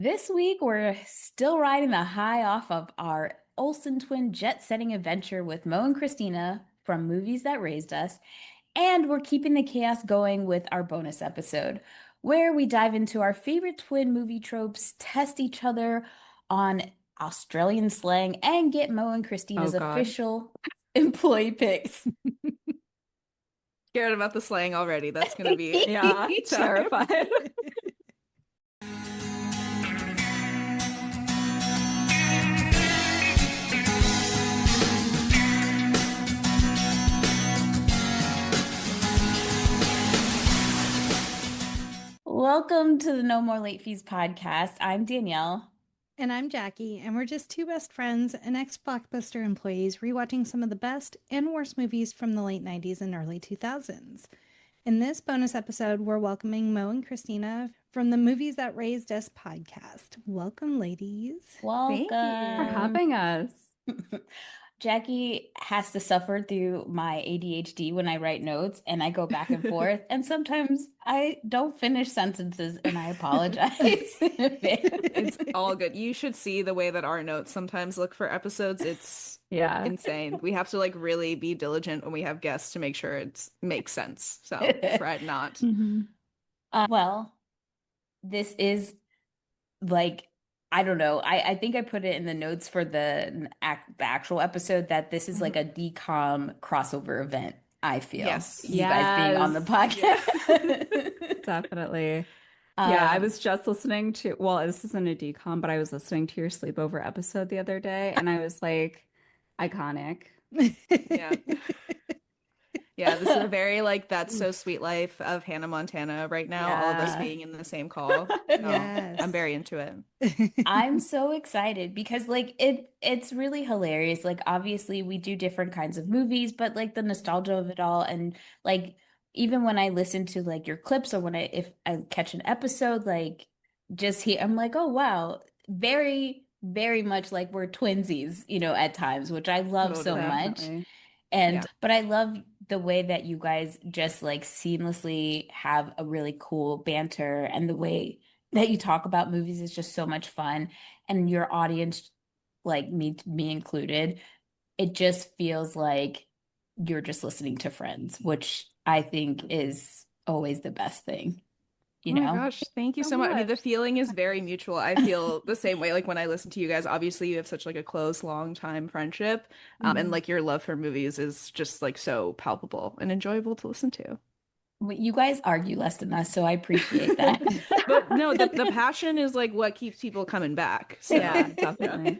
This week, we're still riding the high off of our Olsen twin jet-setting adventure with Mo and Christina from Movies That Raised Us, and we're keeping the chaos going with our bonus episode, where we dive into our favorite twin movie tropes, test each other on Australian slang, and get Mo and Oh Christina's God. official employee picks. Scared about the slang already. That's gonna be Yeah, time. terrified. Welcome to the No More Late Fees podcast. I'm Danielle. And I'm Jackie, and we're just two best friends and ex-Blockbuster employees rewatching some of the best and worst movies from the late 90s and early 2000s. In this bonus episode, we're welcoming Mo and Christina from the Movies That Raised Us podcast. Welcome, ladies. Thank you for Welcome. having us. Jackie has to suffer through my ADHD when I write notes and I go back and forth. And sometimes I don't finish sentences and I apologize in advance. It's all good. You should see the way that our notes sometimes look for episodes. It's Yeah. insane. We have to like really be diligent when we have guests to make sure it makes sense. So fret not. Mm-hmm. Well, this is like, I don't know. I think I put it in the notes for the actual episode that this is like a DCOM crossover event, I feel. Yes. You guys being on the podcast. Definitely. Yeah, I Um, was just listening to, well, this isn't a decom, but I was listening to your sleepover episode the other day, and I was like, iconic. Yeah. Yeah, this is a very like That's So Sweet Life of Hannah Montana right now, all of us Yeah. being in the same call. So Yes. I'm very into it. I'm so excited because like it's really hilarious. Like obviously we do different kinds of movies, but like the nostalgia of it all and like even when I listen to like your clips or when if I catch an episode like just here I'm like, "Oh wow, very very much like we're twinsies, at times, which I love so Totally. much." Definitely. And Yeah. but I love the way that you guys just like seamlessly have a really cool banter and the way that you talk about movies is just so much fun and your audience like me included it just feels like you're just listening to friends which I think is always the best thing Oh my gosh, thank you So so much. I mean, the much. feeling is very mutual. I feel the same way like when I listen to you guys. Obviously, you have such like a close, long time friendship. And Mhm. like your love for movies is just like so palpable and enjoyable to listen to. Well, you guys argue less than us so I appreciate that. But no, the passion is like what keeps people coming back. So Yeah, definitely.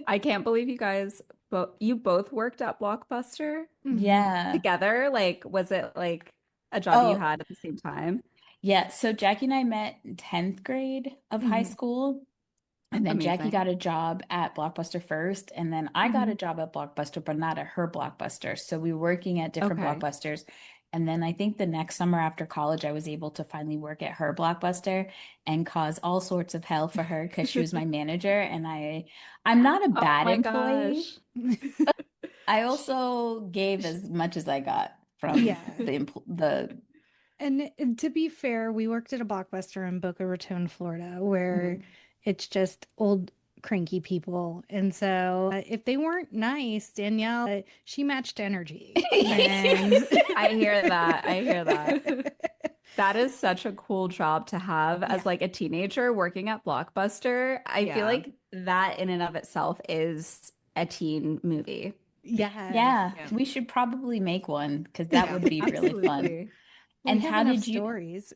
I can't believe you both worked at Blockbuster Mhm. Yeah. together. Like, was it like a job you Oh, had at the same time? yeah, so Jackie and I met in 10th grade of high Mhm. school. And then Jackie Amazing. got a job at Blockbuster first, and then I got a Mhm. job at Blockbuster, but not at her Blockbuster. So we were working at different Okay. Blockbusters. And then I think the next summer after college, I was able to finally work at her Blockbuster and cause all sorts of hell for her because she was my manager, and I'm not a Oh bad my employee. gosh. I also gave as much as I got from Yeah. the And to be fair, we worked at a Blockbuster in Boca Raton, Florida, where it's just old cranky people. And so if they weren't nice, Danielle, she matched energy. And I hear that. I hear that. That is such a cool job to have yeah. as like a teenager working at Blockbuster. I feel yeah. like that in and of itself is a teen movie. Yes. Yeah, Yeah. we should probably make one because that Yeah. would be really fun. Absolutely. We And have how enough did you stories.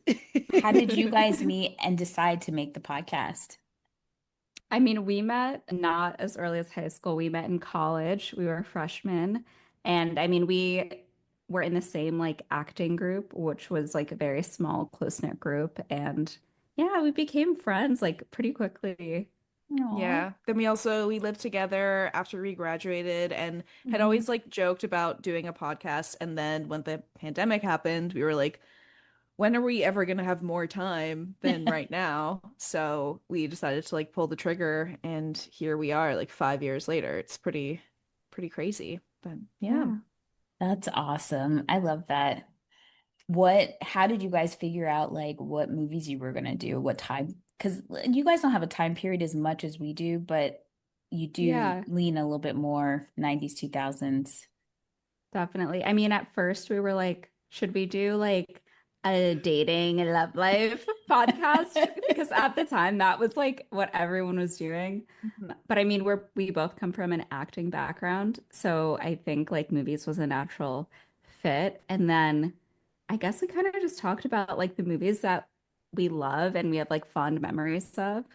how did you guys meet and decide to make the podcast? I mean, we met not as early as high school. We met in college. We were freshmen. And I mean, we were in the same like acting group, which was like a very small, close-knit group. And yeah, we became friends like pretty quickly. Aw. Yeah. Then we lived together after we graduated and had Mhm. always like joked about doing a podcast. And then when the pandemic happened, we were like, when are we ever gonna have more time than right now? So we decided to like pull the trigger and here we are like 5 years later. It's pretty crazy. But yeah. Yeah. That's awesome. I love that. How did you guys figure out like what movies you were gonna do? What time because you guys don't have a time period as much as we do, but you do Yeah, lean a little bit more 90s, 2000s. definitely. I mean, at first we were like, should we do like a dating and love life podcast? Because at the time that was like what everyone was doing. Mhm. But I mean, we both come from an acting background, so I think like movies was a natural fit. And then I guess we kind of just talked about like the movies that we love and we have like fond memories of.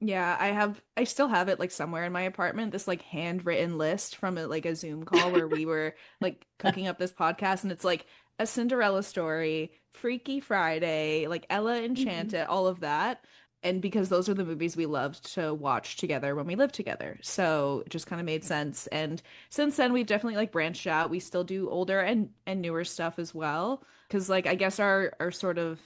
Yeah, I still have it like somewhere in my apartment, this like handwritten list from like a Zoom call where we were like cooking up this podcast, and it's like A Cinderella Story, Freaky Friday, like Ella Mhm. Enchanted, all of that. And because those are the movies we loved to watch together when we lived together. So it just kind of made sense. And since then we've definitely like branched out. We still do older and newer stuff as well. Because like I guess our sort of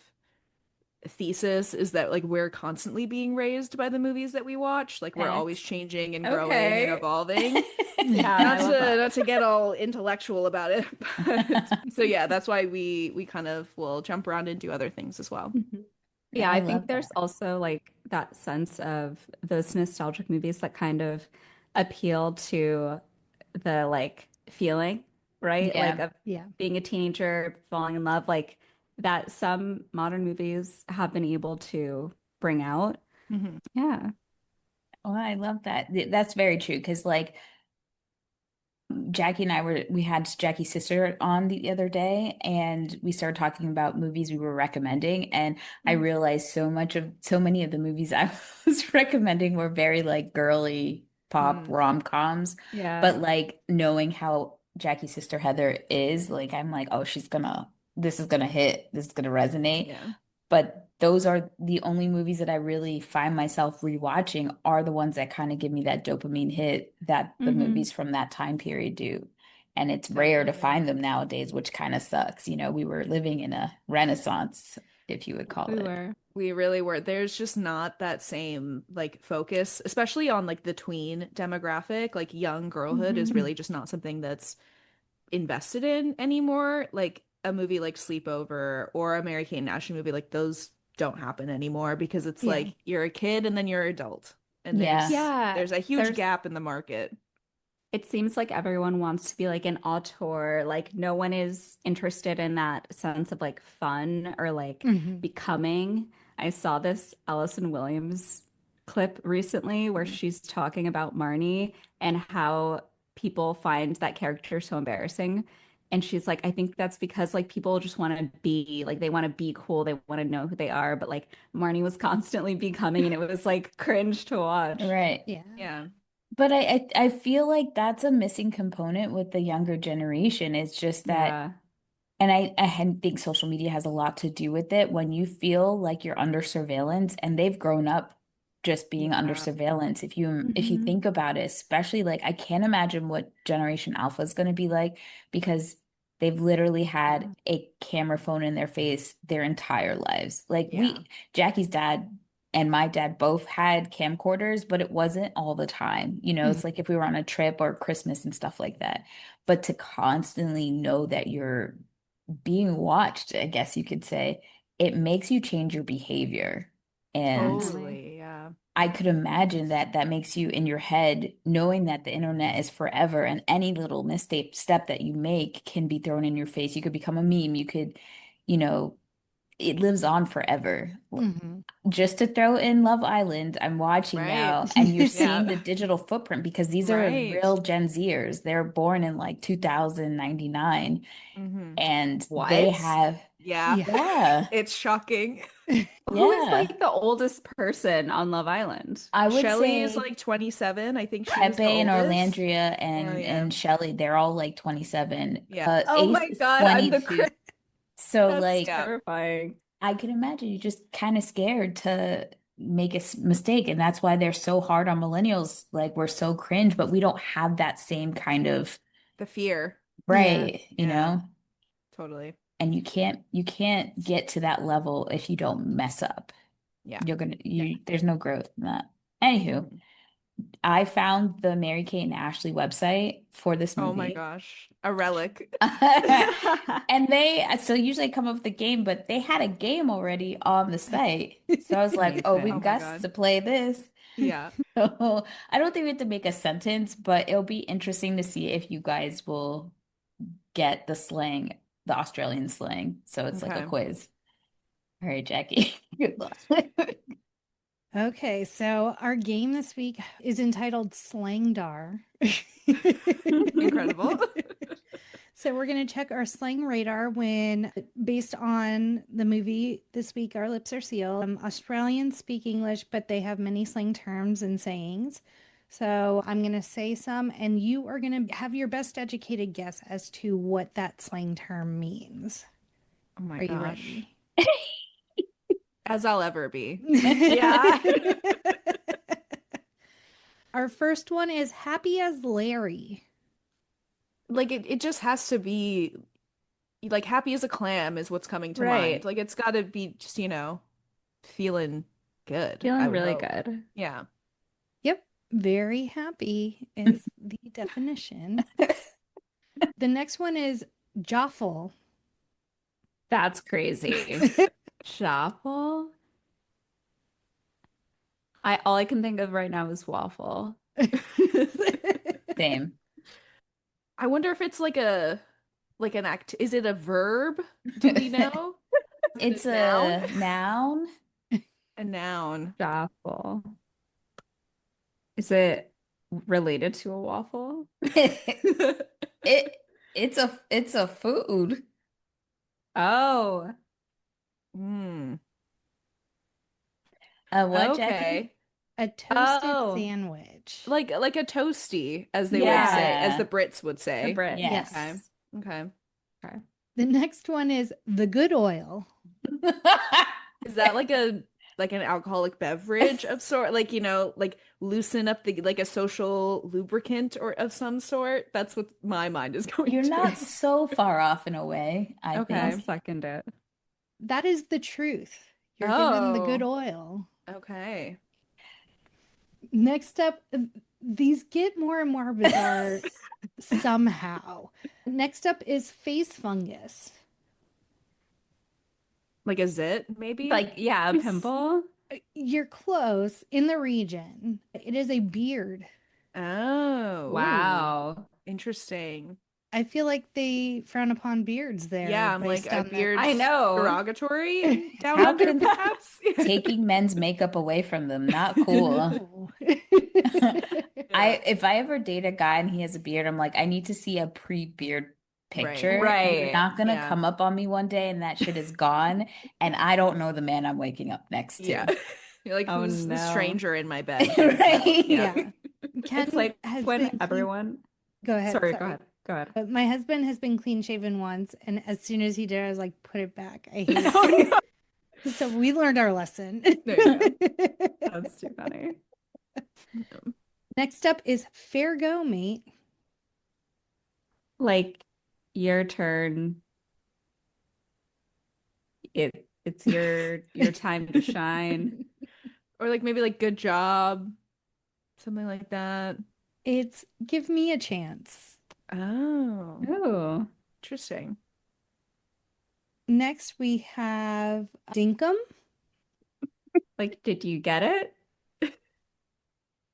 thesis is that like we're constantly being raised by the movies that we watch. Like we're always Facts. changing and growing and Okay. evolving. Yeah, I Not love to that. not to get all intellectual about it, but so yeah, that's why we kind of will jump around and do other things as well. Mhm. Yeah, I I love think that. there's also like that sense of those nostalgic movies that kind of appeal to the like feeling, right? Like Yeah. of Yeah. being a teenager, falling in love, like that some modern movies have been able to bring out. Mhm. Yeah. Oh, I love that. That's very true. Because like Jackie and we had Jackie's sister on the other day, and we started talking about movies we were recommending. And I realized so many of the movies I was recommending were very like girly pop Mm. rom-coms. Yeah. But like knowing how Jackie's sister Heather is, like I'm like, oh, this is gonna hit, this is gonna resonate. Yeah. But those are the only movies that I really find myself rewatching are the ones that kind of give me that dopamine hit that the Hmm. movies from that time period do. And it's rare to Definitely. find them nowadays, which kind of sucks. We were living in a renaissance, if you would call We it. were. We really were. There's just not that same like focus, especially on like the tween demographic. Like young girlhood is Hmm. really just not something that's invested in anymore. Like a movie like Sleepover or a Mary-Kate and Ashley movie, like those don't happen anymore because it's Yeah. like you're a kid and then you're an adult. And Yeah. Yeah. there's a huge There's gap in the market. It seems like everyone wants to be like an auteur. Like no one is interested in that sense of like fun or like Hmm. becoming. I saw this Allison Williams clip recently where Mhm. she's talking about Marnie and how people find that character so embarrassing. And she's like, I think that's because like people just want to be like they want to be cool, they want to know who they are, but like Marnie was constantly becoming and it was like cringe to watch. Right. Yeah. Yeah. But I feel like that's a missing component with the younger generation. It's just that, Yeah. and think social media has a lot to do with it when you feel like you're under surveillance and they've grown up just being under Yeah. surveillance. If you Hmm. think about it, especially like I can't imagine what Generation Alpha is going to be like because they've literally had Yeah. a camera phone in their face their entire lives. Like Yeah. Jackie's dad and my dad both had camcorders, but it wasn't all the time. It's Mhm. like if we were on a trip or Christmas and stuff like that. But to constantly know that you're being watched, I guess you could say, it makes you change your behavior. And Definitely. Totally. Yeah. I could imagine that that makes you in your head, knowing that the internet is forever and any little mistake step that you make can be thrown in your face. You could become a meme. You could, you know, it lives on forever. Hmm. Just to throw in Love Island, I'm watching Right. now, and you're seeing Yeah. the digital footprint because these are Right. real Gen Zers. They're born in like 2099 Hmm. and they What? have, Yeah. Yeah. yeah, It's shocking. Who is yeah. like the oldest person on Love Island? I would Shelly is say like 27. I think she was Pepe the and oldest. Orlandria Oh yeah. and Shelly, they're all like 27. Yeah. Oh Ace my is God, I'm the 22. cringe. So That's like Yeah. terrifying. I can imagine you're just kind of scared to make a mistake. And that's why they're so hard on millennials. Like we're so cringe, but we don't have that same kind of The fear. Yeah. right, Yeah. Totally. and you can't get to that level if you don't mess up. Yeah. You're gonna Yeah. you there's no growth in that. Anywho, Mhm. I found the Mary Kate and Ashley website for this Oh my movie. gosh, a relic. And so usually I come up with a game, but they had a game already on the site. So I was like, oh, Oh we've Amazing. my got God. to play this. Yeah. So I don't think we have to make a sentence, but it'll be interesting to see if you guys will get the slang, the Australian slang. So it's like a Okay. quiz. All right, Jackie. Good luck. Okay, so our game this week is entitled Slangdar. Incredible. So we're going to check our slang radar when, based on the movie this week, Our Lips Are Sealed. Australians speak English, but they have many slang terms and sayings. So I'm going to say some, and you are going to have your best educated guess as to what that slang term means. Oh my Are you gosh. ready? As I'll ever be. Yeah. Our first one is happy as Larry. Like it just has to be like happy as a clam is what's coming to mind. Right. Like it's got to be just, feeling good, I Feeling would really hope. good. Yeah. Yep, very happy is the definition. The next one is joffle. That's crazy. Shuffle. All I can think of right now is waffle. Same. I wonder if it's like an act. Is it a verb? Do we know? It's Is it a a noun. a noun. Shuffle. Is it related to a waffle? It it's a food. Oh, Hmm. What, Jackie? Okay. A toasted oh, sandwich. Like a toasty, as they would say, as Yeah. the Brits would the say. Brit. Yes. Okay. Okay. Okay. The next one is the good oil. Is that like an alcoholic beverage of sort? Like, like loosen up the like a social lubricant or of some sort? That's what my mind is going You're not to. so far off in a way, I I'll Okay. think. second it. That is the truth. You're given the good Oh, oil. okay. Next up, these get more and more bizarre somehow. Next up is face fungus. Like a zit, maybe? Like, yeah, a pimple. You're close in the region. It is a beard. Oh, Wow. interesting. I feel like they frown upon beards there Yeah, I'm like based a on beard's I know. derogatory down How under, can perhaps? taking men's makeup away from them, not cool. No. Yeah. If I ever date a guy and he has a beard, I'm like, I need to see a pre-beard Right. picture. You're Right. not gonna Yeah. come up on me one day and that shit is gone, and I don't know the man I'm waking up next Yeah. to. You're like, Oh who's the no. stranger in my bed right now? Right? Yeah. Yeah. Ken It's like has when been everyone. Go ahead. Sorry, go Sorry. ahead. Go ahead. But my husband has been clean shaven once, and as soon as he did, I was like, put it back. I hate Oh, it. no. So we learned our lesson. There you That's too funny. go. Next up is fair go, mate. Like your turn. It's your time to shine. Or like maybe like good job, something like that. It's give me a chance. Oh, Oh, interesting. Next we have dinkum. like did you get it?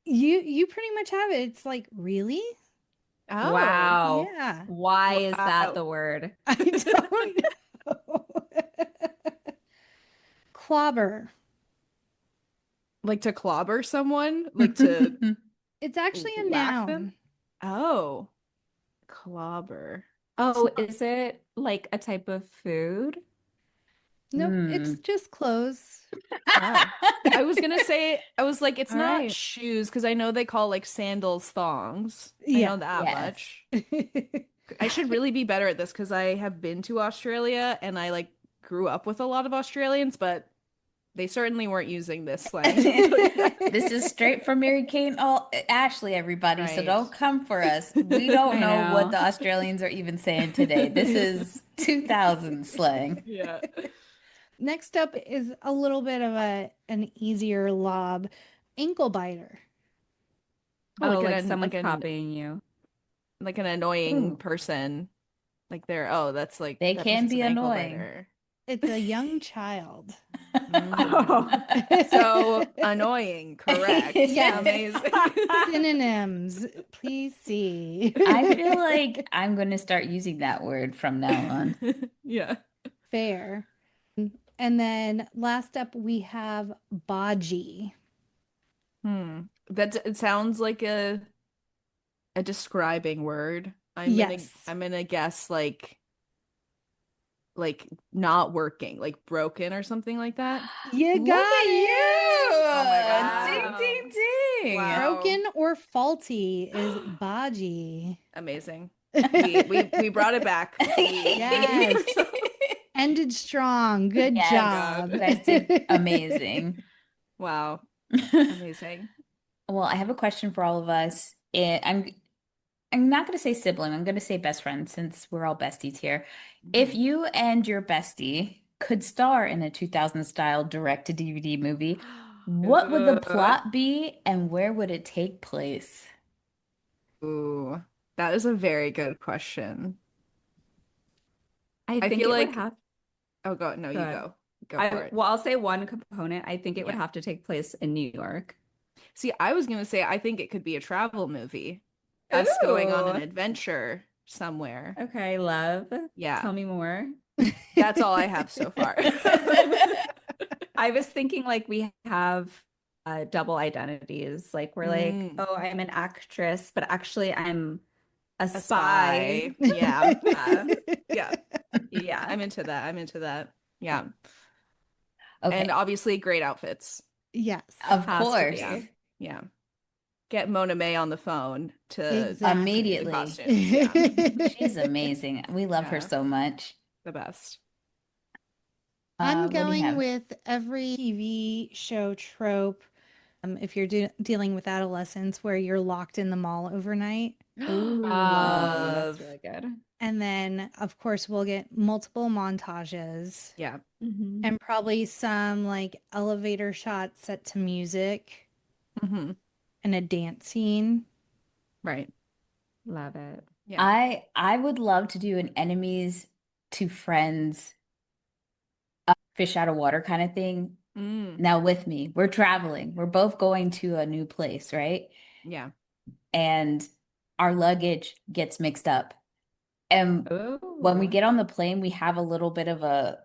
You pretty much have it. It's like, really? Oh, Wow. Yeah. Why is that Wow. the word? I don't know. Clobber. like to clobber someone, like to It's actually a whack noun. them? Oh, clobber. Oh, is it like a type of food? Nope, Hmm. it's just clothes. Oh. I was gonna say, I was like, it's All not right. shoes because I know they call like sandals thongs. I Yeah. know that Yes. much. I should really be better at this because I have been to Australia and I like grew up with a lot of Australians, but they certainly weren't using this slang. This is straight from Mary Kate and Ashley, everybody. So Right. don't come for us. We don't I know what know. the Australians are even saying today. This is 2000 slang. Yeah. Next up is a little bit of an easier lob. Ankle biter. Oh, Like like an someone's like an copying you. like an annoying Ooh, person. Like they're, oh, that's like they that can person's be an ankle annoying. biter. It's a young child. Mm. Oh. So annoying, correct. Yes. Amazing. Synonyms, please see. I feel like I'm going to start using that word from now on. Yeah. Fair. And then last up, we have Baji. Hmm. That it sounds like a describing word. Yes. I'm gonna guess like not working, like broken or something like that. You Look got at Oh my you! God. Ding, Wow. ding, ding. Wow. Broken or faulty is Baji. Amazing. We brought it back. We Yes. Ended strong. Good Oh my Yes, God. you job. guys did amazing. Wow. Amazing. Well, I have a question for all of us. I'm not going to say sibling. I'm going to say best friend since we're all besties here. If Mhm. you and your bestie could star in a 2000 style direct to DVD movie, what would the Ugh. plot be and where would it take place? Ooh, that is a very good question. I I think feel it would like, have oh, go, no, you good. go. Go for it. I'll say one component. I think it would Yeah. have to take place in New York. See, I was gonna say I think it could be a travel movie. Us going on an Ooh. adventure somewhere. Okay, love. Yeah. Tell me more. That's all I have so far. I was thinking like we have double identities. Like we're like, Mm, oh, I'm an actress, but actually I'm a a spy. spy. Yeah. Yeah. Yeah. Yeah. I'm into that. I'm into that. Yeah. And Okay, obviously great outfits. Yes, of Has to course. Yeah. be. Yeah. Get Mona May on the phone to do the Immediately. costumes. Yeah. She's amazing. We love her Yeah. so much. The best. I'm What do you going have? with every TV show trope. If you're dealing with adolescents where you're locked in the mall overnight. Oh, that's Love. really good. And then, of course, we'll get multiple montages Yeah. Hmm. and probably some like elevator shots set to music Hmm. and a dance scene. Right. Love it. Yeah. I would love to do an enemies to friends fish out of water kind of thing. Mm. Now with me, we're traveling. We're both going to a new place, right? Yeah. And our luggage gets mixed up. And when we Oh. get on the plane, we have a little bit of a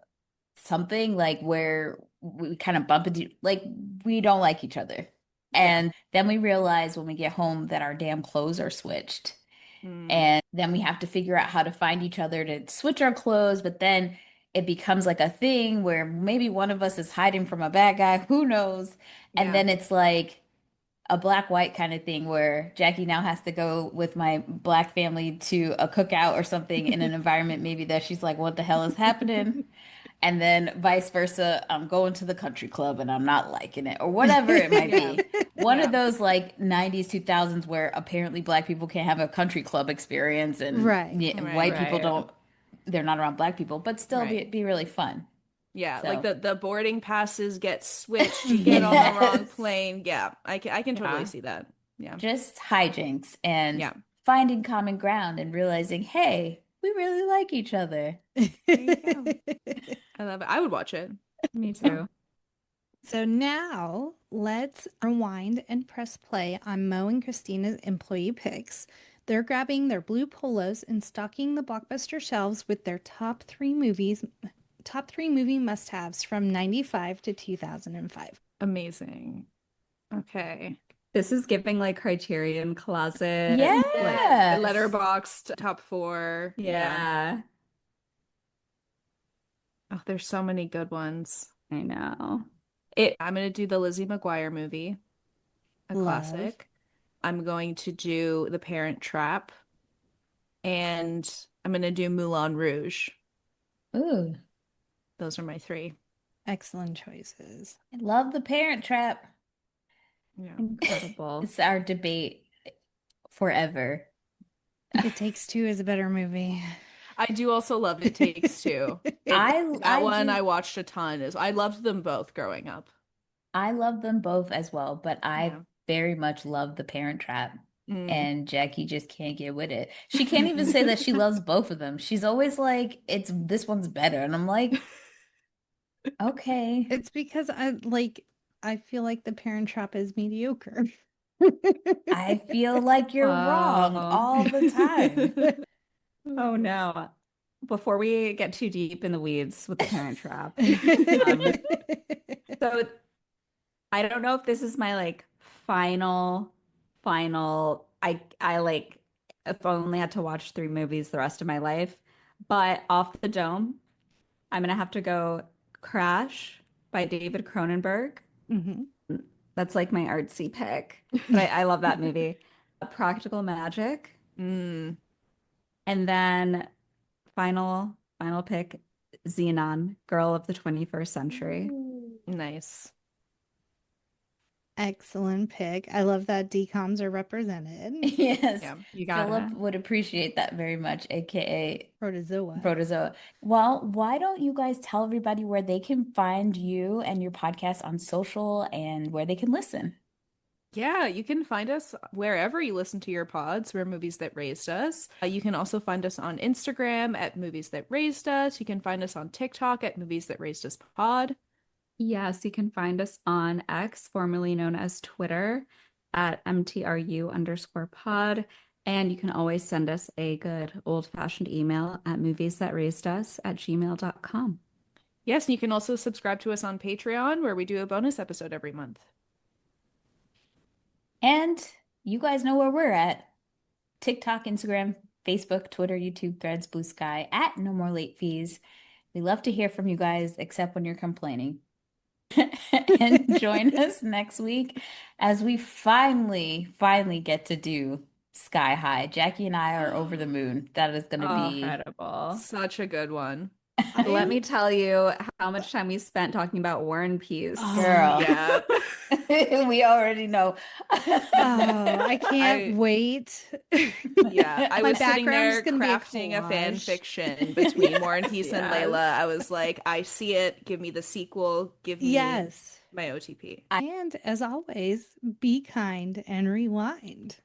something like where we kind of bump into, like we don't like each other. Yeah. And then we realize when we get home that our damn clothes are switched. Mm. And then we have to figure out how to find each other to switch our clothes, but then it becomes like a thing where maybe one of us is hiding from a bad guy, who knows? And Yeah. then it's like a black white kind of thing where Jackie now has to go with my black family to a cookout or something in an environment maybe that she's like, what the hell is happening? And then vice versa, I'm going to the country club and I'm not liking it, or whatever it might Yeah. be. One of Yeah. those like 90s, 2000s where apparently black people can't have a country club experience and Right. yeah, white Right. people Right. don't, they're not around black people, but still Right. be really fun. Yeah. Like So, the boarding passes get switched. You get on the wrong yes, plane. Yeah. I can totally Yeah. see that. Yeah. just hijinks and Yeah. finding common ground and realizing, hey, we really like each other. There you go. I love it. I would watch it. Me too. So now let's rewind and press play on Mo and Christina's employee picks. They're grabbing their blue polos and stocking the Blockbuster shelves with their top three movie must-haves from 95 to 2005. Amazing. Okay. This is giving like Criterion Closet. Like, Yes. Letterboxd top four. yeah, Oh, there's so many good ones. I know. It I'm gonna do the Lizzie McGuire movie, a Love. classic. I'm going to do The Parent Trap, and I'm gonna do Moulin Rouge. Ooh, Those are my three. Excellent choices. I love the Parent Trap. Yeah. incredible. It's our debate forever. It Takes Two is a better movie. I do also love It Takes Two. That I one do I watched a ton. I loved them both growing up. I love them both as well, but I Yeah. very much love the Parent Trap. Mm. and Jackie just can't get with it. She can't even say that she loves both of them. She's always like, it's this one's better. And I'm like, okay. It's because I feel like The Parent Trap is mediocre. I feel like you're wrong Wow. all the time. Oh no. Before we get too deep in the weeds with the Parent Trap, so I don't know if this is my like final. I like if I only had to watch 3 movies the rest of my life, but off the dome, I'm gonna have to go Crash by David Cronenberg. Mhm. That's like my artsy pick, but I love that movie. Practical Magic, Mm. and then final pick, Xenon, Girl of the 21st Century. Nice. Excellent pick. I love that DComs are represented. Yes, Yeah. You got Philip it. would appreciate that very much, aka Protozoa. Protozoa. Well, why don't you guys tell everybody where they can find you and your podcast on social and where they can listen? Yeah, you can find us wherever you listen to your pods. We're Movies That Raised Us. You can also find us on Instagram at Movies That Raised Us. You can find us on TikTok at Movies That Raised Us Pod. Yes, you can find us on X, formerly known as Twitter, at MTRU_pod. And you can always send us a good old-fashioned email at moviesthatraised@gmail.com. Yes, and you can also subscribe to us on Patreon, where we do a bonus episode every month. And you guys know where we're at. TikTok, Instagram, Facebook, Twitter, YouTube, Threads, Blue Sky, at No More Late Fees. We love to hear from you guys, except when you're complaining. And join us next week as we finally get to do Sky High. Jackie and I are over the moon. That is going to be Incredible. Such a good one. Let me tell you how much time we spent talking about War and Peace. girl. Yeah. We already know. Oh, I can't wait. Yeah, I My was sitting background is there gonna be a crafting a fan collage. fiction between War and Peace and Yes. Layla. I was like, I see it. Give me the sequel. Give me Yes. my OTP. And as always, be kind and rewind.